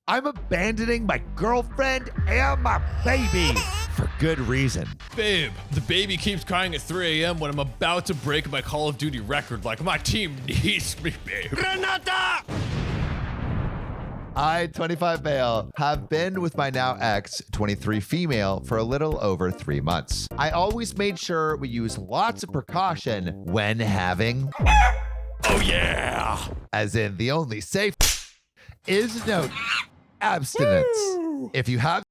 I'm abandoning my girlfriend and my baby for good reason. Babe, the baby keeps crying at 3 a.m. when I'm about to break my Call of Duty record. Like, my team needs me, babe. Renata! I, 25 male, have been with my now ex, 23 female, for a little over 3 months. I always made sure we use lots of precaution when having... Oh, yeah! As in, the only safe is no abstinence. If you have,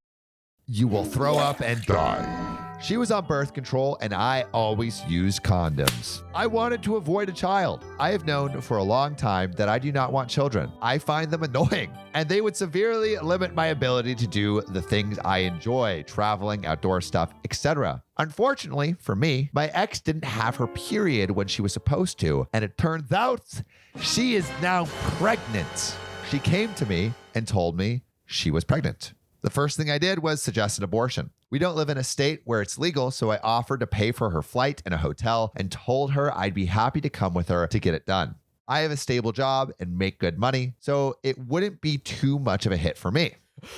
you will throw up and die. She was on birth control, and I always used condoms. I wanted to avoid a child. I have known for a long time that I do not want children. I find them annoying, and they would severely limit my ability to do the things I enjoy, traveling, outdoor stuff, etc. Unfortunately for me, my ex didn't have her period when she was supposed to, and it turns out she is now pregnant. She came to me and told me she was pregnant. The first thing I did was suggest an abortion. We don't live in a state where it's legal, so I offered to pay for her flight and a hotel and told her I'd be happy to come with her to get it done. I have a stable job and make good money, so it wouldn't be too much of a hit for me.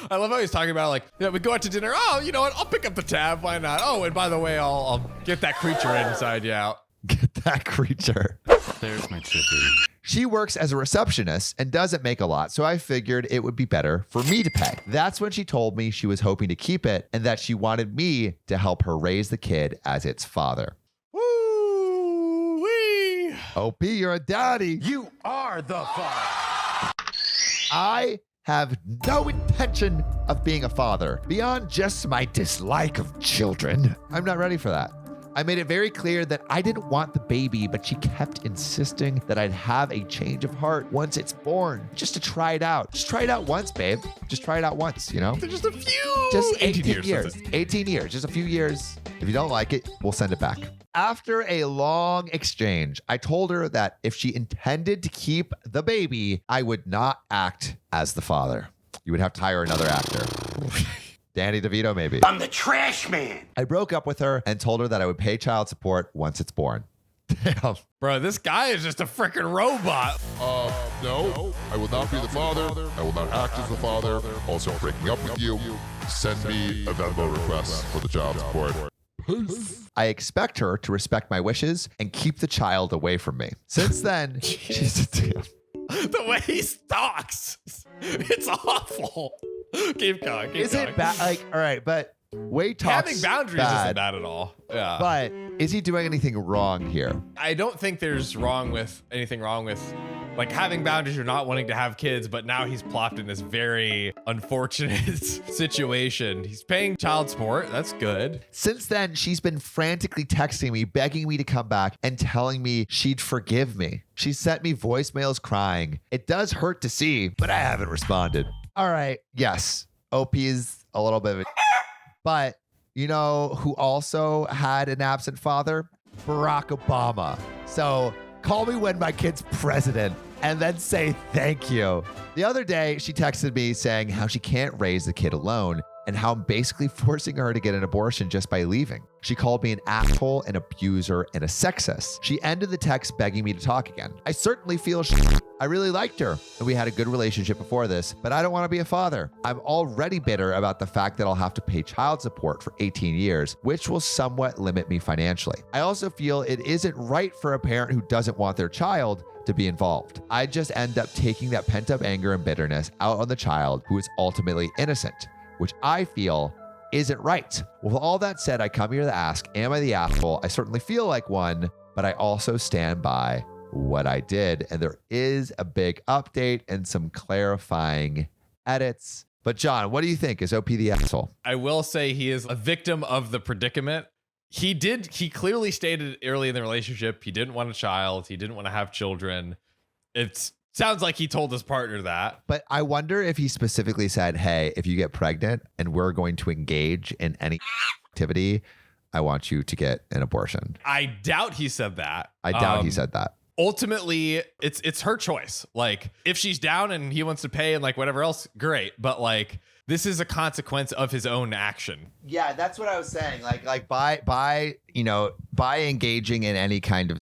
I love how he's talking about, like, yeah, we go out to dinner. Oh, you know what? I'll pick up the tab. Why not? Oh, and by the way, I'll get that creature inside you out. Get that creature. There's my chippy. She works as a receptionist and doesn't make a lot, so I figured it would be better for me to pay. That's when she told me she was hoping to keep it and that she wanted me to help her raise the kid as its father. Woo-wee. OP, you're a daddy. You are the father. I have no intention of being a father beyond just my dislike of children. I'm not ready for that. I made it very clear that I didn't want the baby, but she kept insisting that I'd have a change of heart once it's born, just to try it out. Just try it out once, babe. Just try it out once, you know? Just a few. Just 18 years. 18 years, just a few years. If you don't like it, we'll send it back. After a long exchange, I told her that if she intended to keep the baby, I would not act as the father. You would have to hire another actor. Danny DeVito, maybe. I'm the trash man. I broke up with her and told her that I would pay child support once it's born. Damn. Bro, this guy is just a freaking robot. No, I will not be the father. I will not act as the father. Also, breaking up with you. Send me a Venmo request for the child support. Peace. I expect her to respect my wishes and keep the child away from me. Since then, she's The way he stalks. It's awful. Keep going. Is it bad? Like, all right, but Wade talks having boundaries bad, isn't bad at all. Yeah. But is he doing anything wrong here? I don't think there's anything wrong with like having boundaries or not wanting to have kids, but now he's plopped in this very unfortunate situation. He's paying child support. That's good. Since then, she's been frantically texting me, begging me to come back and telling me she'd forgive me. She sent me voicemails crying. It does hurt to see, but I haven't responded. All right. Yes. OP is a little bit of a... But you know who also had an absent father? Barack Obama. So call me when my kid's president and then say thank you. The other day, she texted me saying how she can't raise the kid alone and how I'm basically forcing her to get an abortion just by leaving. She called me an asshole, an abuser, and a sexist. She ended the text begging me to talk again. I certainly feel I really liked her, and we had a good relationship before this, but I don't want to be a father. I'm already bitter about the fact that I'll have to pay child support for 18 years, which will somewhat limit me financially. I also feel it isn't right for a parent who doesn't want their child to be involved. I just end up taking that pent-up anger and bitterness out on the child who is ultimately innocent, which I feel isn't right. With all that said, I come here to ask, am I the asshole? I certainly feel like one, but I also stand by what I did. And there is a big update and some clarifying edits. But John, what do you think? Is OP the asshole? I will say he is a victim of the predicament. He clearly stated early in the relationship, he didn't want a child. He didn't want to have children. It sounds like he told his partner that. But I wonder if he specifically said, hey, if you get pregnant and we're going to engage in any activity, I want you to get an abortion. I doubt he said that. I doubt he said that. Ultimately, it's her choice. Like, if she's down and he wants to pay and like whatever else, great. But like, this is a consequence of his own action. Yeah, that's what I was saying. Like by engaging in any kind of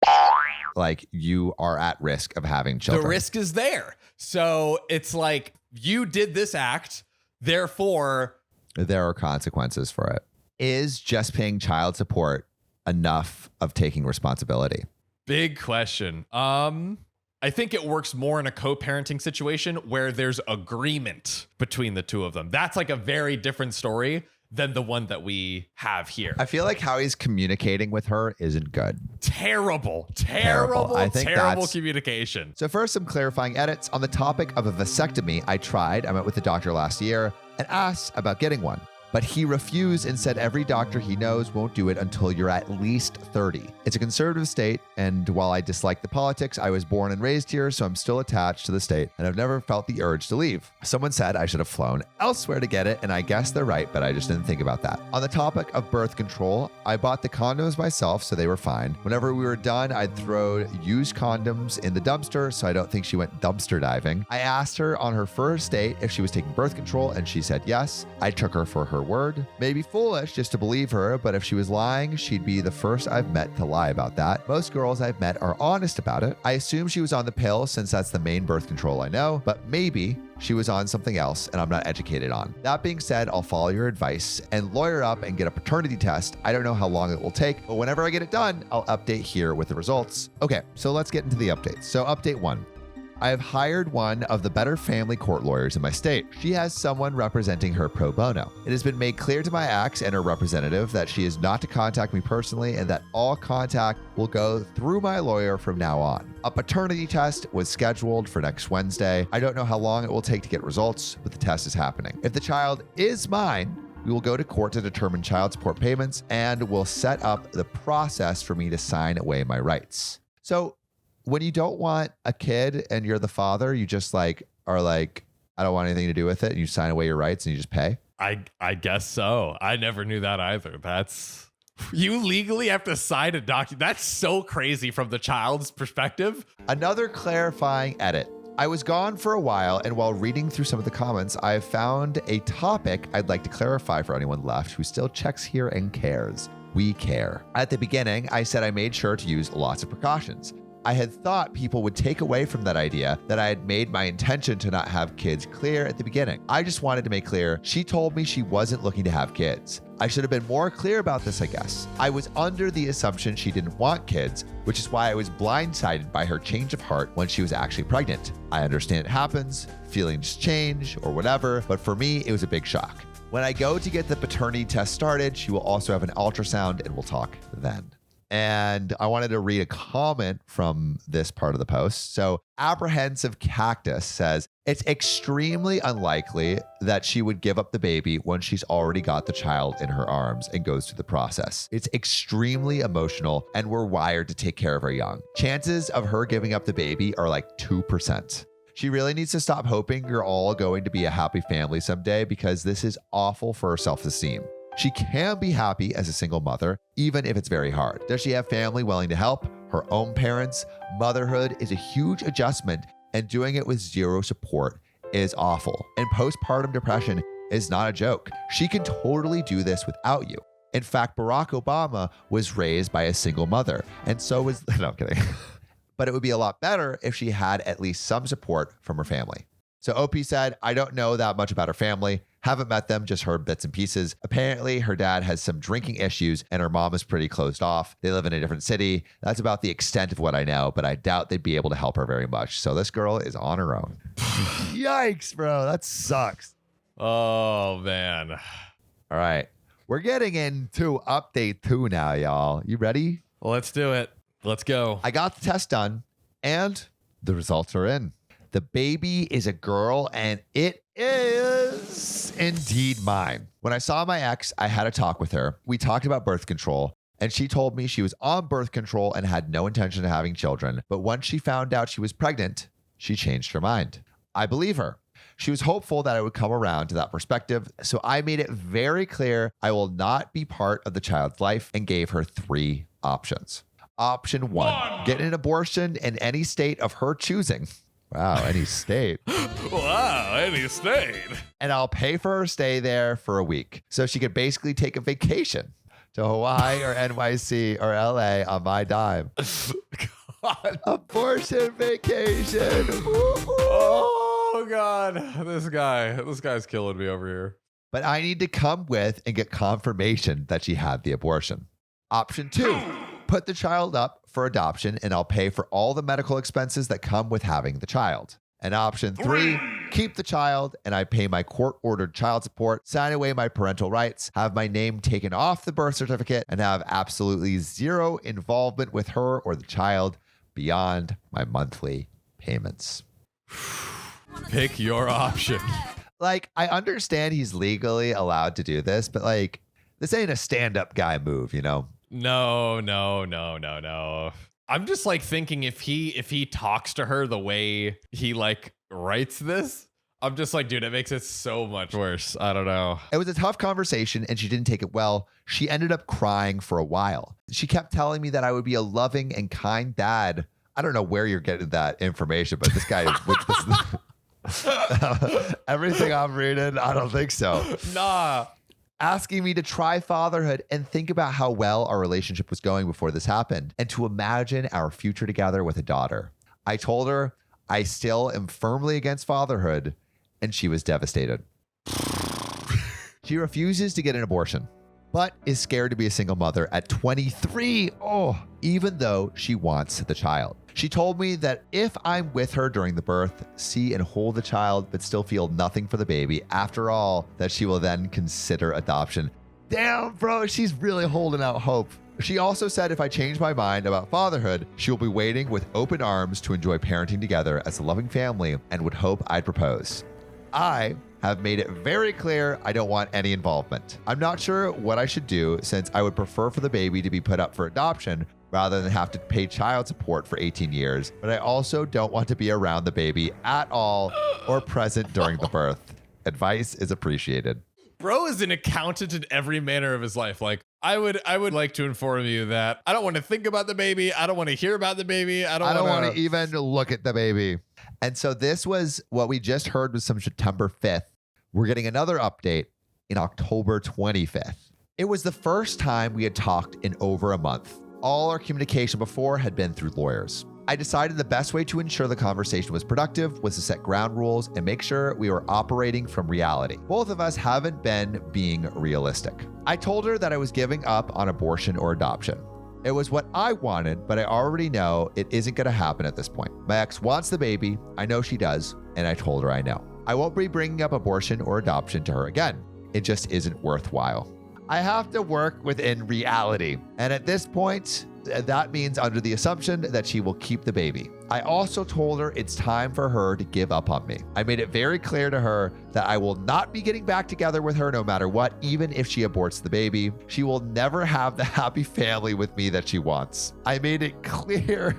like, you are at risk of having children. The risk is there. So it's like you did this act, therefore there are consequences for it. Is just paying child support enough of taking responsibility? big question. I think it works more in a co-parenting situation where there's agreement between the two of them. That's like a very different story than the one that we have here. I feel like how he's communicating with her isn't good. Terrible I think that's communication. So first, some clarifying edits. On the topic of a vasectomy, I met with the doctor last year and asked about getting one. But he refused and said every doctor he knows won't do it until you're at least 30. It's a conservative state, and while I dislike the politics, I was born and raised here, so I'm still attached to the state, and I've never felt the urge to leave. Someone said I should have flown elsewhere to get it, and I guess they're right, but I just didn't think about that. On the topic of birth control, I bought the condoms myself, so they were fine. Whenever we were done, I'd throw used condoms in the dumpster, so I don't think she went dumpster diving. I asked her on her first date if she was taking birth control, and she said yes. I took her for her word. Maybe foolish just to believe her, but if she was lying, she'd be the first I've met to lie about that. Most girls I've met are honest about it. I assume she was on the pill since that's the main birth control I know, but maybe she was on something else and I'm not educated on. That being said, I'll follow your advice and lawyer up and get a paternity test. I don't know how long it will take, but whenever I get it done, I'll update here with the results. Okay, so let's get into the updates. So update 1. I have hired one of the better family court lawyers in my state. She has someone representing her pro bono. It has been made clear to my ex and her representative that she is not to contact me personally and that all contact will go through my lawyer from now on. A paternity test was scheduled for next Wednesday. I don't know how long it will take to get results, but the test is happening. If the child is mine, we will go to court to determine child support payments and we'll set up the process for me to sign away my rights. So when you don't want a kid and you're the father, you just are like, I don't want anything to do with it. And you sign away your rights and you just pay. I guess so. I never knew that either. You legally have to sign a document. That's so crazy from the child's perspective. Another clarifying edit. I was gone for a while, and while reading through some of the comments, I have found a topic I'd like to clarify for anyone left who still checks here and cares. We care. At the beginning, I said I made sure to use lots of precautions. I had thought people would take away from that idea that I had made my intention to not have kids clear at the beginning. I just wanted to make clear she told me she wasn't looking to have kids. I should have been more clear about this, I guess. I was under the assumption she didn't want kids, which is why I was blindsided by her change of heart when she was actually pregnant. I understand it happens, feelings change or whatever, but for me, it was a big shock. When I go to get the paternity test started, she will also have an ultrasound and we'll talk then. And I wanted to read a comment from this part of the post. So Apprehensive Cactus says, it's extremely unlikely that she would give up the baby when she's already got the child in her arms and goes through the process. It's extremely emotional and we're wired to take care of our young. Chances of her giving up the baby are like 2%. She really needs to stop hoping you're all going to be a happy family someday because this is awful for her self-esteem. She can be happy as a single mother, even if it's very hard. Does she have family willing to help? Her own parents? Motherhood is a huge adjustment, and doing it with zero support is awful. And postpartum depression is not a joke. She can totally do this without you. In fact, Barack Obama was raised by a single mother, and so was, no, I'm kidding. But it would be a lot better if she had at least some support from her family. So OP said, I don't know that much about her family. Haven't met them, just heard bits and pieces. Apparently, her dad has some drinking issues and her mom is pretty closed off. They live in a different city. That's about the extent of what I know, but I doubt they'd be able to help her very much. So this girl is on her own. Yikes, bro. That sucks. Oh, man. All right. We're getting into update 2 now, y'all. You ready? Well, let's do it. Let's go. I got the test done and the results are in. The baby is a girl and it is indeed mine. When I saw my ex, I had a talk with her. We talked about birth control and she told me she was on birth control and had no intention of having children. But once she found out she was pregnant, she changed her mind. I believe her. She was hopeful that I would come around to that perspective. So I made it very clear I will not be part of the child's life and gave her 3 options. Option 1, get an abortion in any state of her choosing. Wow, any state. Wow, any state. And I'll pay for her stay there for a week. So she could basically take a vacation to Hawaii or NYC or LA on my dime. God. Abortion vacation. Oh Oh God, this guy's killing me over here. But I need to come with and get confirmation that she had the abortion. Option 2, put the child up for adoption and I'll pay for all the medical expenses that come with having the child. And option 3, keep the child and I pay my court-ordered child support, sign away my parental rights, have my name taken off the birth certificate, and have absolutely zero involvement with her or the child beyond my monthly payments. Pick your option. Like, I understand he's legally allowed to do this, but like, this ain't a stand-up guy move, you know? No. I'm just like thinking if he talks to her the way he like writes this, I'm just like, dude, it makes it so much worse. I don't know. It was a tough conversation and she didn't take it well. She ended up crying for a while. She kept telling me that I would be a loving and kind dad. I don't know where you're getting that information, but this guy, everything I'm reading, I don't think so. Nah. Asking me to try fatherhood and think about how well our relationship was going before this happened and to imagine our future together with a daughter. I told her I still am firmly against fatherhood and she was devastated. She refuses to get an abortion, but is scared to be a single mother at 23. Even though she wants the child. She told me that if I'm with her during the birth, see and hold the child, but still feel nothing for the baby, after all, that she will then consider adoption. Damn, bro, she's really holding out hope. She also said if I change my mind about fatherhood, she will be waiting with open arms to enjoy parenting together as a loving family and would hope I'd propose. I have made it very clear I don't want any involvement. I'm not sure what I should do since I would prefer for the baby to be put up for adoption rather than have to pay child support for 18 years, but I also don't want to be around the baby at all or present during the birth. Advice is appreciated. Bro is an accountant in every manner of his life. Like, I would like to inform you that I don't want to think about the baby. I don't want to hear about the baby. I don't want to even look at the baby. And so this was what we just heard was some September 5th. We're getting another update in October 25th. It was the first time we had talked in over a month. All our communication before had been through lawyers. I decided the best way to ensure the conversation was productive was to set ground rules and make sure we were operating from reality. Both of us haven't been being realistic. I told her that I was giving up on abortion or adoption. It was what I wanted, but I already know it isn't going to happen at this point. My ex wants the baby. I know she does, and I told her I know. I won't be bringing up abortion or adoption to her again. It just isn't worthwhile. I have to work within reality. And at this point, that means under the assumption that she will keep the baby. I also told her it's time for her to give up on me. I made it very clear to her that I will not be getting back together with her no matter what, even if she aborts the baby. She will never have the happy family with me that she wants. I made it clear.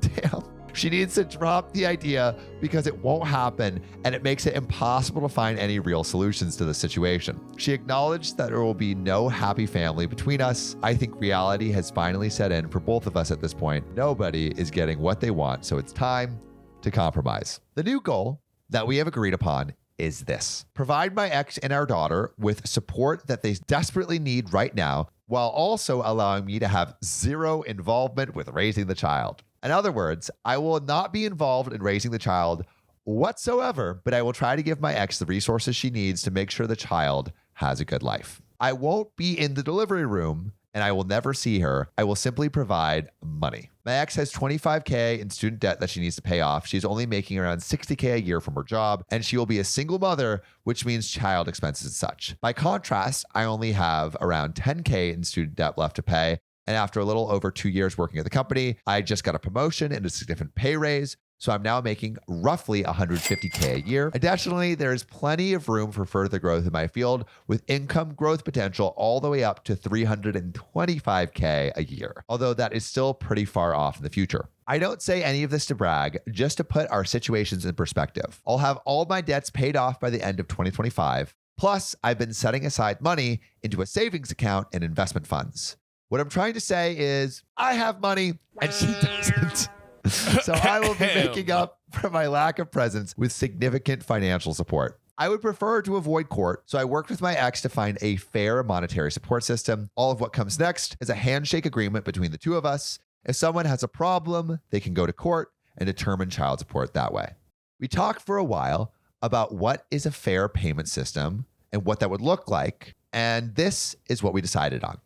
Damn. She needs to drop the idea because it won't happen and it makes it impossible to find any real solutions to the situation. She acknowledged that there will be no happy family between us. I think reality has finally set in for both of us at this point. Nobody is getting what they want, so it's time to compromise. The new goal that we have agreed upon is this: provide my ex and our daughter with support that they desperately need right now, while also allowing me to have zero involvement with raising the child. In other words, I will not be involved in raising the child whatsoever, but I will try to give my ex the resources she needs to make sure the child has a good life. I won't be in the delivery room and I will never see her. I will simply provide money. My ex has $25K in student debt that she needs to pay off. She's only making around $60K a year from her job, and she will be a single mother, which means child expenses and such. By contrast, I only have around $10K in student debt left to pay. And after a little over 2 years working at the company, I just got a promotion and a significant pay raise. So I'm now making roughly $150K a year. Additionally, there is plenty of room for further growth in my field with income growth potential all the way up to $325K a year, although that is still pretty far off in the future. I don't say any of this to brag, just to put our situations in perspective. I'll have all my debts paid off by the end of 2025. Plus, I've been setting aside money into a savings account and investment funds. What I'm trying to say is I have money and she doesn't. So I will be making up for my lack of presence with significant financial support. I would prefer to avoid court, so I worked with my ex to find a fair monetary support system. All of what comes next is a handshake agreement between the two of us. If someone has a problem, they can go to court and determine child support that way. We talked for a while about what is a fair payment system and what that would look like. And this is what we decided on.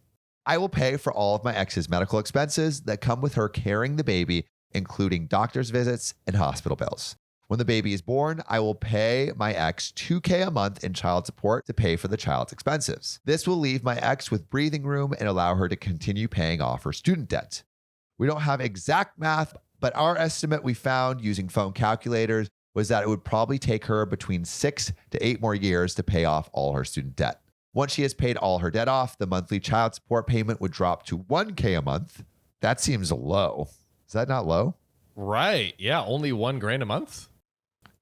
I will pay for all of my ex's medical expenses that come with her carrying the baby, including doctor's visits and hospital bills. When the baby is born, I will pay my ex $2,000 a month in child support to pay for the child's expenses. This will leave my ex with breathing room and allow her to continue paying off her student debt. We don't have exact math, but our estimate we found using phone calculators was that it would probably take her between 6 to 8 more years to pay off all her student debt. Once she has paid all her debt off, the monthly child support payment would drop to $1,000 a month. That seems low. Is that not low? Right. Yeah. Only $1,000 a month.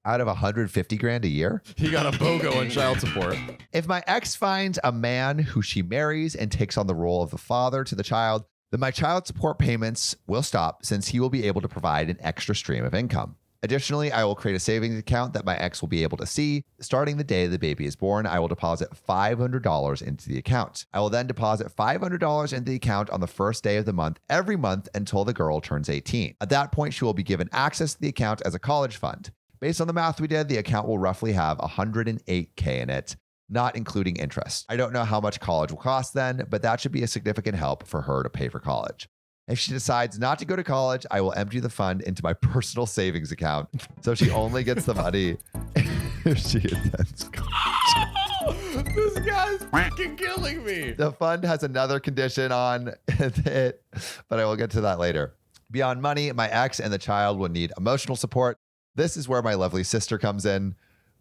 Out of $150,000 a year? He got a BOGO on child support. If my ex finds a man who she marries and takes on the role of the father to the child, then my child support payments will stop since he will be able to provide an extra stream of income. Additionally, I will create a savings account that my ex will be able to see. Starting the day the baby is born, I will deposit $500 into the account. I will then deposit $500 into the account on the first day of the month every month until the girl turns 18. At that point, she will be given access to the account as a college fund. Based on the math we did, the account will roughly have $108,000 in it, not including interest. I don't know how much college will cost then, but that should be a significant help for her to pay for college. If she decides not to go to college, I will empty the fund into my personal savings account. So she only gets the money if she attends college. This guy's fucking killing me. The fund has another condition on it, but I will get to that later. Beyond money, my ex and the child will need emotional support. This is where my lovely sister comes in.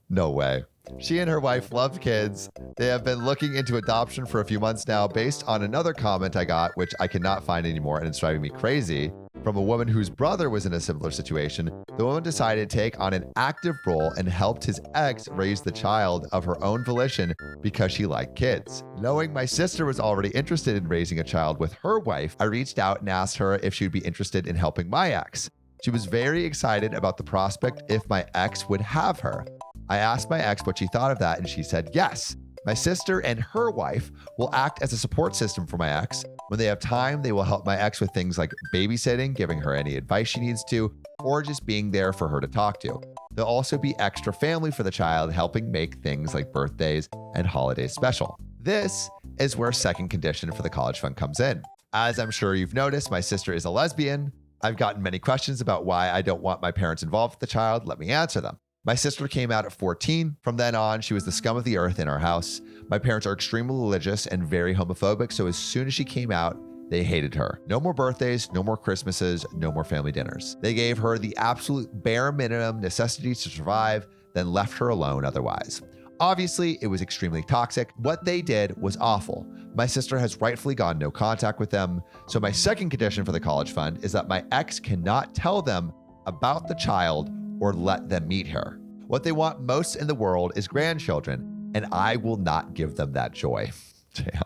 No way. She and her wife love kids. They have been looking into adoption for a few months now based on another comment I got, which I cannot find anymore and it's driving me crazy, from a woman whose brother was in a similar situation. The woman decided to take on an active role and helped his ex raise the child of her own volition because she liked kids. Knowing my sister was already interested in raising a child with her wife, I reached out and asked her if she would be interested in helping my ex. She was very excited about the prospect if my ex would have her. I asked my ex what she thought of that, and she said yes. My sister and her wife will act as a support system for my ex. When they have time, they will help my ex with things like babysitting, giving her any advice she needs to, or just being there for her to talk to. They'll also be extra family for the child, helping make things like birthdays and holidays special. This is where second condition for the college fund comes in. As I'm sure you've noticed, my sister is a lesbian. I've gotten many questions about why I don't want my parents involved with the child. Let me answer them. My sister came out at 14. From then on, she was the scum of the earth in our house. My parents are extremely religious and very homophobic, so as soon as she came out, they hated her. No more birthdays, no more Christmases, no more family dinners. They gave her the absolute bare minimum necessities to survive, then left her alone otherwise. Obviously, it was extremely toxic. What they did was awful. My sister has rightfully gone no contact with them. So my second condition for the college fund is that my ex cannot tell them about the child or let them meet her. What they want most in the world is grandchildren, and I will not give them that joy. Damn.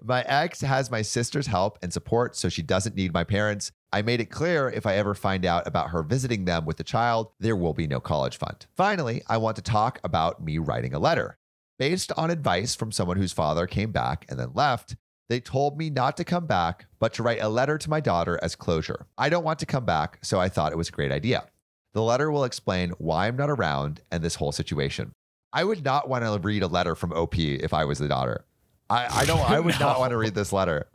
My ex has my sister's help and support, so she doesn't need my parents. I made it clear if I ever find out about her visiting them with the child, there will be no college fund. Finally, I want to talk about me writing a letter. Based on advice from someone whose father came back and then left, they told me not to come back, but to write a letter to my daughter as closure. I don't want to come back, so I thought it was a great idea. The letter will explain why I'm not around and this whole situation. I would not want to read a letter from OP if I was the daughter. I would not want to read this letter.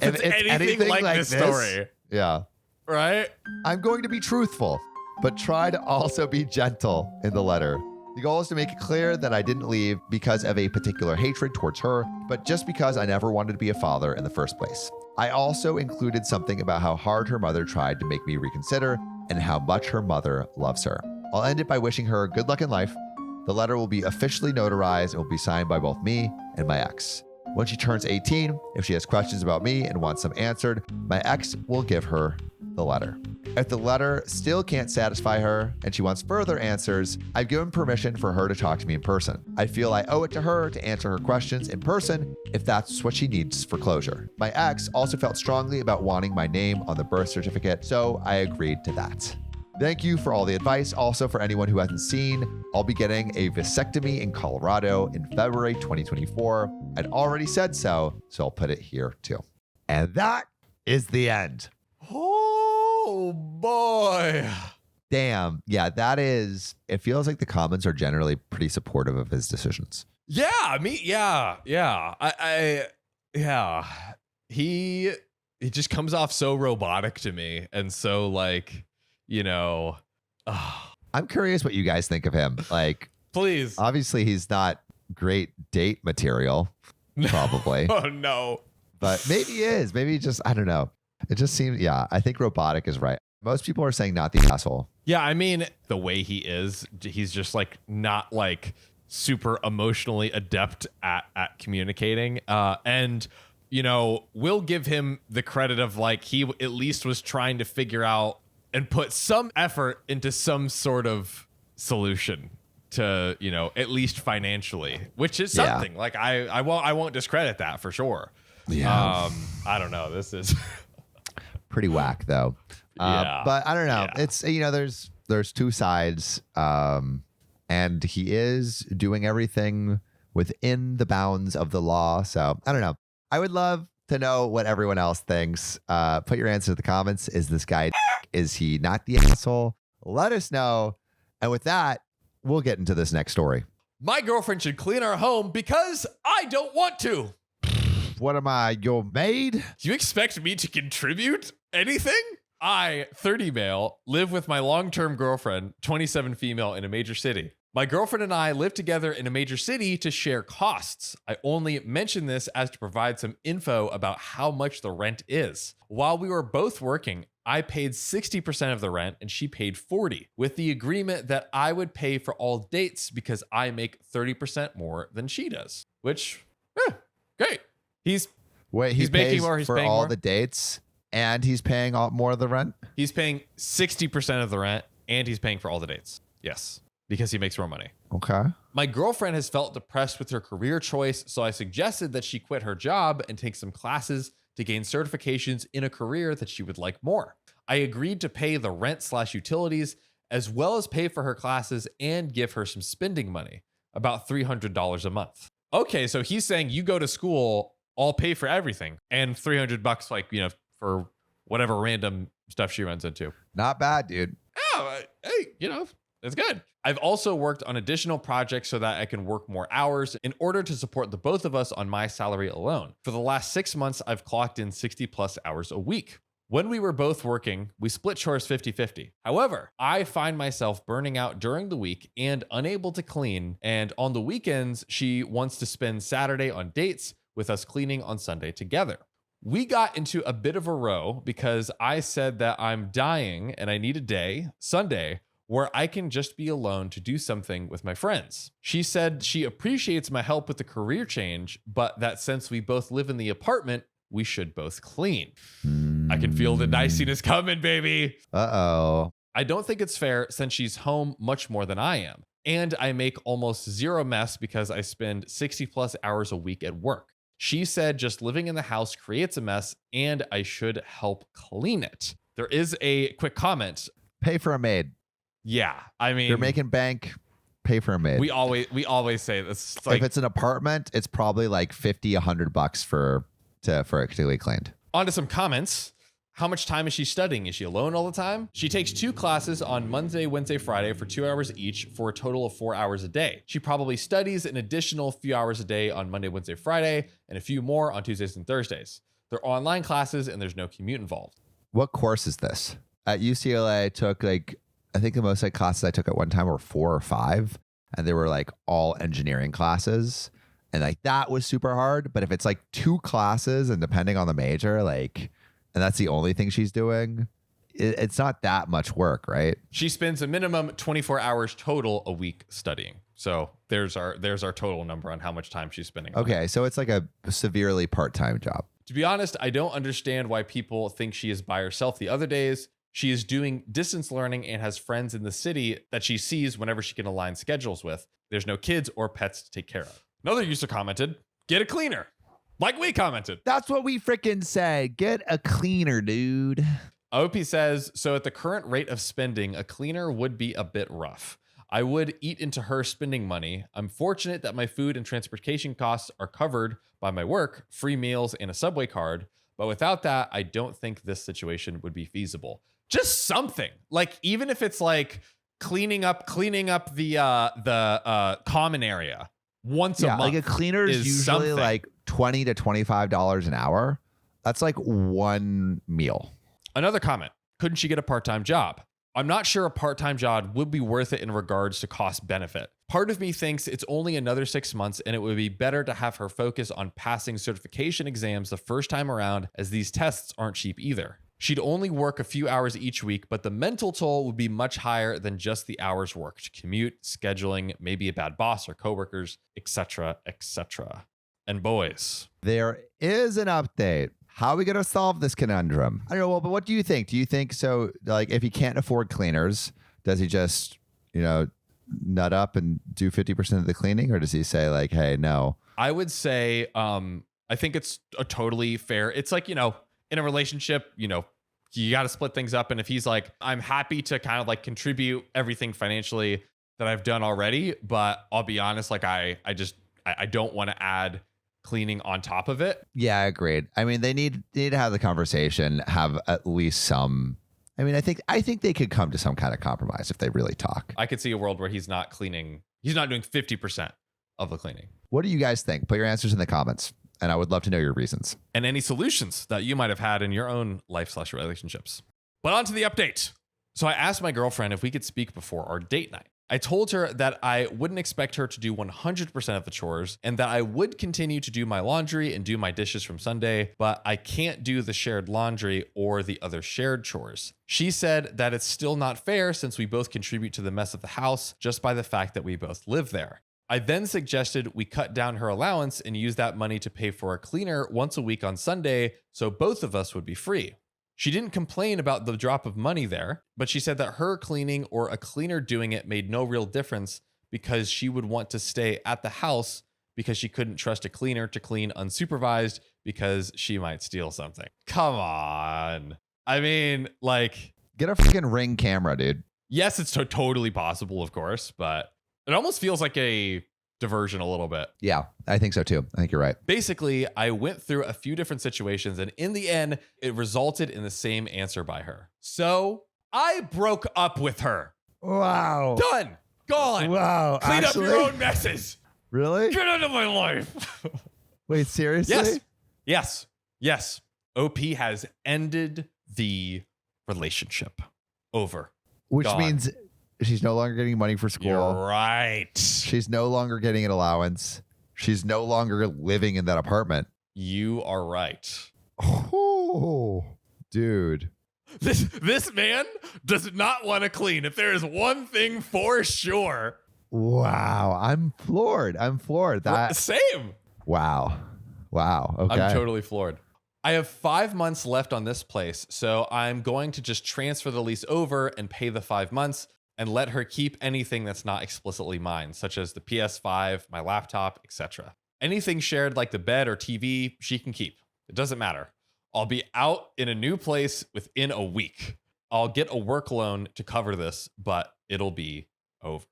If it's anything like this story. Yeah. Right? I'm going to be truthful, but try to also be gentle in the letter. The goal is to make it clear that I didn't leave because of a particular hatred towards her, but just because I never wanted to be a father in the first place. I also included something about how hard her mother tried to make me reconsider and how much her mother loves her. I'll end it by wishing her good luck in life. The letter will be officially notarized and will be signed by both me and my ex. When she turns 18, if she has questions about me and wants them answered, my ex will give her the letter. If the letter still can't satisfy her and she wants further answers, I've given permission for her to talk to me in person. I feel I owe it to her to answer her questions in person if that's what she needs for closure. My ex also felt strongly about wanting my name on the birth certificate, so I agreed to that. Thank you for all the advice. Also, for anyone who hasn't seen, I'll be getting a vasectomy in Colorado in February 2024. I'd already said so I'll put it here too. And that is the end. Oh boy. Damn. Yeah, that is. It feels like the comments are generally pretty supportive of his decisions. Yeah, yeah. He just comes off so robotic to me, and so like, I'm curious what you guys think of him. Like, please. obviously, he's not great date material, probably. Oh no. But maybe he is. Maybe just, I don't know. It just seems, yeah, I think robotic is right. Most people are saying not the asshole. Yeah, I mean, the way he is, he's just like not like super emotionally adept at communicating. And, we'll give him the credit of like he at least was trying to figure out and put some effort into some sort of solution to, at least financially, which is something. Yeah. Like I won't discredit that for sure. Yeah. I don't know. This is pretty whack though. Yeah. But I don't know. Yeah. It's, there's two sides. And he is doing everything within the bounds of the law. So I don't know. I would love to know what everyone else thinks. Put your answer in the comments. Is this guy, is he not the asshole? Let us know. And with that, we'll get into this next story. My girlfriend should clean our home because I don't want to. What am I, your maid? You expect me to contribute anything? I, 30 male, live with my long-term girlfriend, 27 female, in a major city. My girlfriend and I live together in a major city to share costs. I only mention this as to provide some info about how much the rent is. While we were both working, I paid 60% of the rent and she paid 40%, with the agreement that I would pay for all dates because I make 30% more than she does. Which, great. He's making more. He's for paying all more. The dates, and he's paying more of the rent. He's paying 60% of the rent, and he's paying for all the dates. Yes, because he makes more money. Okay. My girlfriend has felt depressed with her career choice, so I suggested that she quit her job and take some classes to gain certifications in a career that she would like more. I agreed to pay the rent/utilities, as well as pay for her classes and give her some spending money, about $300 a month. Okay, so he's saying you go to school, I'll pay for everything, and $300, like, for whatever random stuff she runs into. Not bad, dude. Oh, hey, it's good. I've also worked on additional projects so that I can work more hours in order to support the both of us on my salary alone. For the last 6 months, I've clocked in 60 plus hours a week. When we were both working, we split chores 50-50. However, I find myself burning out during the week and unable to clean. And on the weekends, she wants to spend Saturday on dates with us cleaning on Sunday together. We got into a bit of a row because I said that I'm dying and I need a day, Sunday, where I can just be alone to do something with my friends. She said she appreciates my help with the career change, but that since we both live in the apartment, we should both clean. I can feel the niciness coming, baby. Uh-oh. I don't think it's fair since she's home much more than I am. And I make almost zero mess because I spend 60 plus hours a week at work. She said just living in the house creates a mess and I should help clean it. There is a quick comment. Pay for a maid. Yeah, I mean, you're making bank, pay for a maid. We always say this. It's like, if it's an apartment, it's probably like $50, $100 for it to be cleaned. On to some comments. How much time is she studying? Is she alone all the time? She takes 2 classes on Monday, Wednesday, Friday for 2 hours each for a total of 4 hours a day. She probably studies an additional few hours a day on Monday, Wednesday, Friday, and a few more on Tuesdays and Thursdays. They're online classes and there's no commute involved. What course is this? At UCLA, I took I think the most classes I took at one time were 4 or 5, and they were like all engineering classes. And that was super hard. But if it's 2 classes and depending on the major, and that's the only thing she's doing, it's not that much work, right? She spends a minimum 24 hours total a week studying. So there's our total number on how much time she's spending. Okay, so it's like a severely part-time job. To be honest, I don't understand why people think she is by herself the other days. She is doing distance learning and has friends in the city that she sees whenever she can align schedules with. There's no kids or pets to take care of. Another user commented, get a cleaner. Like we commented. That's what we freaking said. Get a cleaner, dude. OP says, so at the current rate of spending, a cleaner would be a bit rough. I would eat into her spending money. I'm fortunate that my food and transportation costs are covered by my work, free meals, and a subway card. But without that, I don't think this situation would be feasible. Just something. Like, even if it's like cleaning up the common area once a month. Like a cleaner is usually something. like $20 to $25 an hour. That's like one meal. Another comment. Couldn't she get a part-time job? I'm not sure a part-time job would be worth it in regards to cost benefit. Part of me thinks it's only another 6 months and it would be better to have her focus on passing certification exams the first time around, as these tests aren't cheap either. She'd only work a few hours each week, but the mental toll would be much higher than just the hours worked. Commute, scheduling, maybe a bad boss or coworkers, etc., etc. And boys, there is an update. How are we going to solve this conundrum? I don't know. Well, but what do you think? Do you think so? Like, if he can't afford cleaners, does he just, nut up and do 50% of the cleaning? Or does he say like, hey, no? I would say, I think it's a totally fair. It's like, in a relationship, you got to split things up. And if he's like, I'm happy to kind of like contribute everything financially that I've done already, but I'll be honest, like I don't want to add cleaning on top of it. Yeah, I agreed. I mean, they need to have the conversation, have at least some. I mean, I think they could come to some kind of compromise if they really talk. I could see a world where he's not cleaning. He's not doing 50% of the cleaning. What do you guys think? Put your answers in the comments, and I would love to know your reasons. And any solutions that you might have had in your own life/relationships. But on to the update. So I asked my girlfriend if we could speak before our date night. I told her that I wouldn't expect her to do 100% of the chores and that I would continue to do my laundry and do my dishes from Sunday, but I can't do the shared laundry or the other shared chores. She said that it's still not fair since we both contribute to the mess of the house just by the fact that we both live there. I then suggested we cut down her allowance and use that money to pay for a cleaner once a week on Sunday so both of us would be free. She didn't complain about the drop of money there, but she said that her cleaning or a cleaner doing it made no real difference because she would want to stay at the house because she couldn't trust a cleaner to clean unsupervised because she might steal something. Come on. I mean, like, get a fucking Ring camera, dude. Yes, it's totally possible, of course, but it almost feels like a diversion a little bit. Yeah, I think so too. I think you're right. Basically, I went through a few different situations and in the end, it resulted in the same answer by her. So I broke up with her. Wow. Done. Gone. Wow. Clean up your own messes. Really? Get out of my life. Wait, seriously? Yes. OP has ended the relationship. Over. Which Gone. means she's no longer getting money for school. You're right. She's no longer getting an allowance. She's no longer living in that apartment. You are right. Oh, dude. This man does not want to clean. If there is one thing for sure. Wow. I'm floored. Same. Wow. Okay. I'm totally floored. I have 5 months left on this place, so I'm going to just transfer the lease over and pay the 5 months and let her keep anything that's not explicitly mine, such as the PS5, my laptop, etc. Anything shared like the bed or TV, she can keep. It doesn't matter. I'll be out in a new place within a week. I'll get a work loan to cover this, but it'll be over.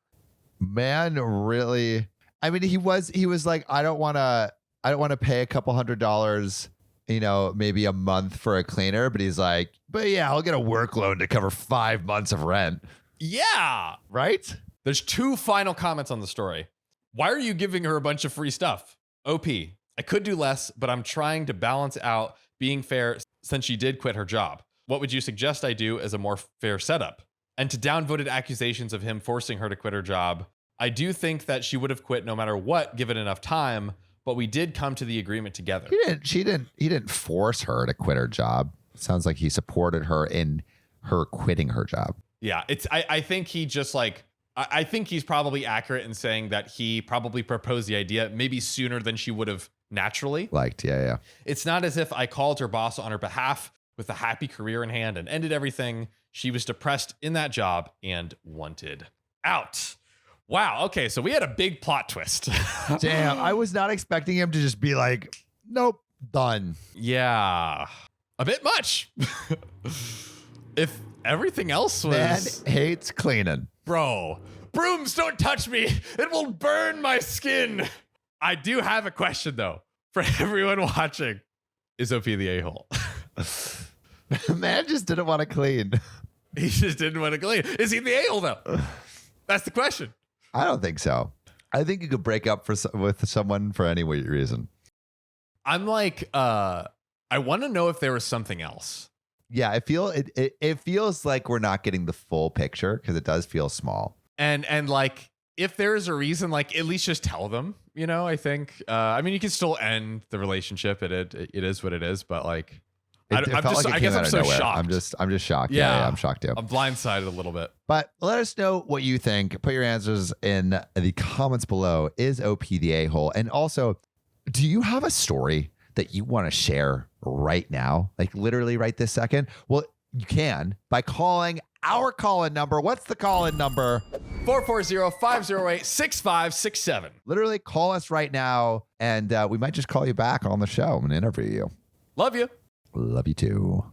Man, really? I mean, he was like, I don't want to pay a couple $100, maybe a month for a cleaner, but he's like, but yeah, I'll get a work loan to cover 5 months of rent. Yeah. Right? There's 2 final comments on the story. Why are you giving her a bunch of free stuff? OP, I could do less, but I'm trying to balance out being fair since she did quit her job. What would you suggest I do as a more fair setup? And to downvoted accusations of him forcing her to quit her job, I do think that she would have quit no matter what, given enough time, but we did come to the agreement together. He didn't force her to quit her job. It sounds like he supported her in her quitting her job. Yeah, I think he just like, I think he's probably accurate in saying that he probably proposed the idea maybe sooner than she would have naturally liked. Yeah. It's not as if I called her boss on her behalf with a happy career in hand and ended everything. She was depressed in that job and wanted out. Wow. Okay. So we had a big plot twist. Damn. I was not expecting him to just be like, nope, done. Yeah. A bit much. If everything else was... Man hates cleaning. Bro, brooms don't touch me. It will burn my skin. I do have a question, though, for everyone watching. Is OP the a-hole? Man just didn't want to clean. He just didn't want to clean. Is he the a-hole though? That's the question. I don't think so. I think you could break up with someone for any reason. I'm like, I want to know if there was something else. Yeah, it feels like we're not getting the full picture because it does feel small. And like, if there is a reason, like at least just tell them, you know, I think, I mean, you can still end the relationship. It is what it is, but like, I guess I'm so shocked. I'm just shocked. Yeah, I'm shocked too. I'm blindsided a little bit. But let us know what you think. Put your answers in the comments below. Is OP the a-hole? And also, do you have a story that you want to share right now? Like literally right this second? Well, you can by calling our call-in number. What's the call-in number? 440-508-6567. Literally call us right now, and we might just call you back on the show and interview you. Love you. Love you too.